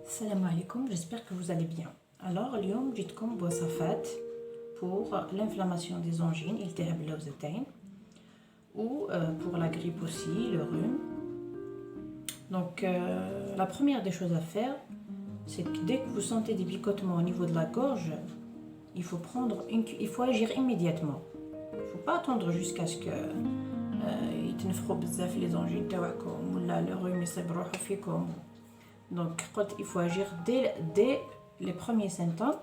Salam alaikum, j'espère que vous allez bien. Alors, اليوم جيتكم بوصفات pour l'inflammation des angines, التهاب اللوزتين, ou pour la grippe aussi, le rhume. Donc, la première des choses à faire, c'est que dès que vous sentez des picotements au niveau de la gorge, il faut agir immédiatement. Il ne faut pas attendre jusqu'à ce que يتنفخوا بزاف les angines تاعكم ولا le rhume يصيب روحو فيكم. Donc, il faut agir dès les premiers symptômes.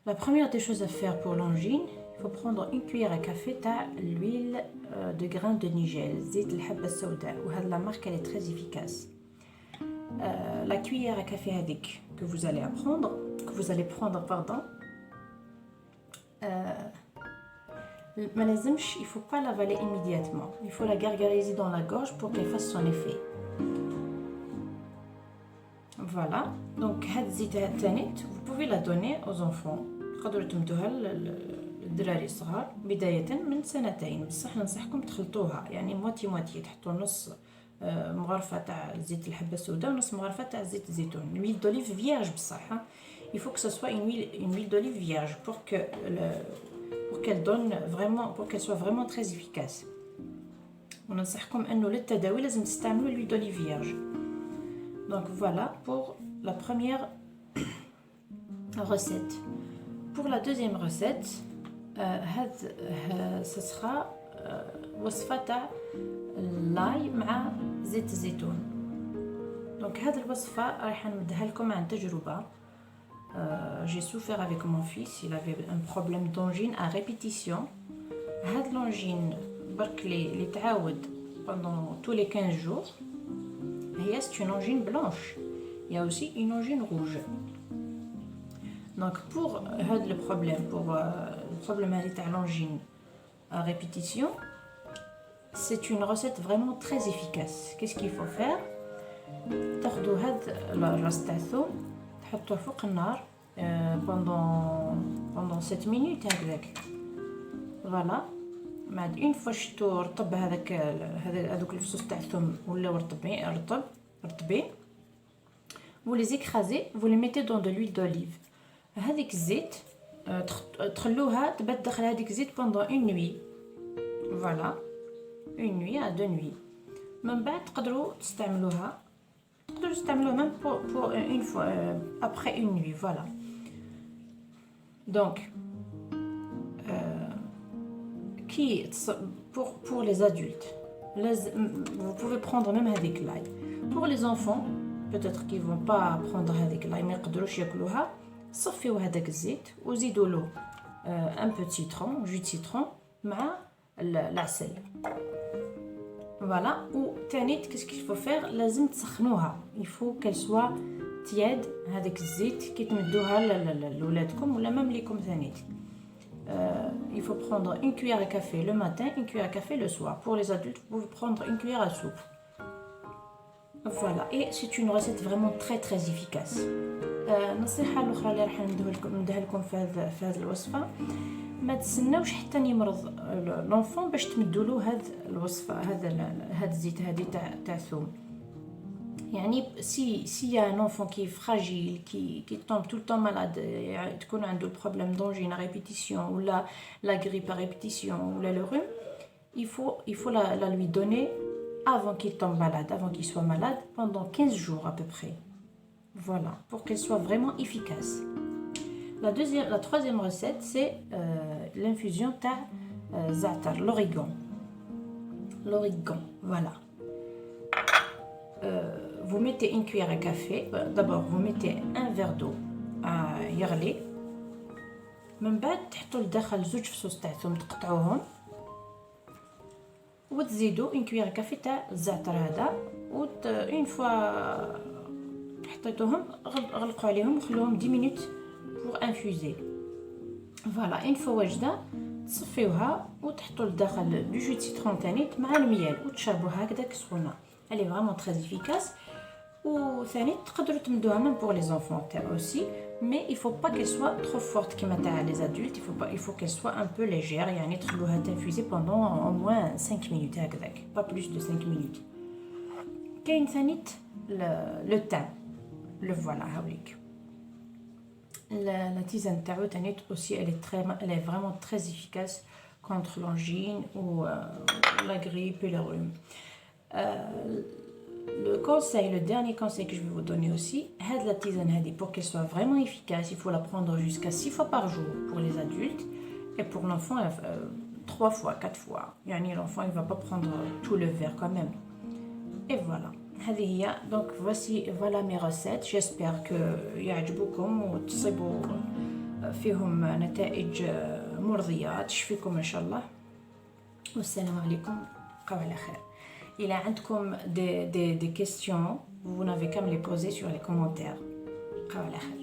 La première des choses à faire pour l'angine, il faut prendre une cuillère à café de l'huile de grain de nigel, زيت الحبة السوداء. وهذه la marque, elle est très efficace. La cuillère à café هذيك que vous allez prendre, pardon. ما لازمش, il faut pas l'avaler immédiatement. Il faut la gargariser dans la gorge pour qu'elle fasse son effet. Voilà, donc هاد الزيت الثاني vous pouvez la donner aux enfants. تقدروا تمدوها للدراري الصغار بداية من 2 بصح ننصحكم تخلطوها, يعني موتي تحطوا نص مغرفة تاع زيت الحبة السوداء ونص مغرفة تاع زيت الزيتون. Une huile d'olive vierge بصح. Il faut que ce soit une huile d'olive vierge pour qu'elle soit vraiment très efficace. وننصحكم انه للتداوي لازم تستعملوا l'huile d'olive vierge. Donc voilà pour la première recette. Pour la deuxième recette, ce sera وصفة تاع لاي مع زيت الزيتون. Donc هذه الوصفة راح نمدها لكم عن تجربة. J'ai souffert avec mon fils, il avait un problème d'angine à répétition. هذه l'angine برك اللي تعاود pendant tous les 15 jours. C'est une angine blanche. Il y a aussi une angine rouge. Donc pour le problème de l'angine à répétition, c'est une recette vraiment très efficace. Qu'est-ce qu'il faut faire? تاخذوا هذا الراس تاع الثوم تحطوه فوق النار pendant 7 minutes هكذاك. Voilà. بعد اون فوا شتو رطب هذوك الفصوص تاع الثوم ولاو رطبين, vous les écrasez, vous les mettez dans de l'huile d'olive. هذيك الزيت تخلوها تبات داخل هذيك الزيت pendant une nuit. Voilà, une nuit à 2 nuits. من بعد تقدروا تستعملوها même pour une fois après une nuit. Voilà. Donc pour les adultes, vous pouvez prendre même هذيك l'ail. Pour les enfants, peut-être qu'ils vont pas prendre هذيك l'ail, ما يقدروش ياكلوها, صفيو هذاك الزيت وزيدوا له un peu de citron, jus de citron مع العسل. Voilà. Ou تاني, qu'est-ce qu'il faut faire? لازم تسخنوها. Il faut qu'elle soit tiède هذاك الزيت كي تمدوها لولادكم ولا même ليكم ثاني. Il faut prendre une cuillère à café le matin, une cuillère à café le soir. Pour les adultes, vous pouvez prendre une cuillère à soupe. Voilà, et c'est une recette vraiment très très efficace. نصيحة الأخرى اللي راح نديها لكم في هذه الوصفة, ما تستناوش حتى يمرض لونفون باش تمدوا له هذه الوصفة, هذا الزيت هذه تاع الثوم. يعني s'il y a un enfant qui est fragile, qui tombe tout le temps malade, تكون عنده problème d'angine à répétition ou la grippe à répétition ou le rhume, il faut la lui donner avant qu'il tombe malade, avant qu'il soit malade, pendant 15 jours à peu près. Voilà, pour qu'elle soit vraiment efficace. La troisième recette, c'est l'infusion تاع زعتر, l'origan. Voilà. Vous mettez une cuillère à café. D'abord, vous mettez un verre d'eau à يغلي. من بعد تحطوا لداخل 2 فصوص تاع ثوم تقطعوهم وتزيدوا une cuillère à café تاع الزعتر هذا. une fois حطيتوهم غلقوا عليهم وخلوهم 10 minutes pour infuser. Voilà, une fois واجده تصفيوها وتحطوا لداخل du jus de citron ثاني مع المياه وتشربوها هكذاك سخونه. Elle est vraiment très efficace. وثاني تقدروا تمدوها même pour les enfants aussi, mais il faut pas qu'elle soit trop forte كما تاع les adultes. Il faut qu'elle soit un peu légère, يعني تخلوها تنفيزي pendant au moins 5 minutes هكذاك, pas plus de 5 minutes. كاين ثاني le thym. le voilà هاوليك. La tisane tarot aussi, elle est vraiment très efficace contre l'angine ou la grippe et le rhume. Le dernier conseil que je vais vous donner aussi, la tisane pour qu'elle soit vraiment efficace, il faut la prendre jusqu'à 6 fois par jour pour les adultes et pour l'enfant 3 fois, 4 fois. L'enfant il va pas prendre tout le verre quand même. Et voilà. Donc voilà mes recettes. J'espère que يعجبوكم وتصيبوا فيهم نتائج مرضية تشفيكم إن شاء الله. والسلام عليكم. بقاو على خير. إذا عندكم des questions, vous n'avez qu'à me les poser sur les commentaires. بقاو على خير.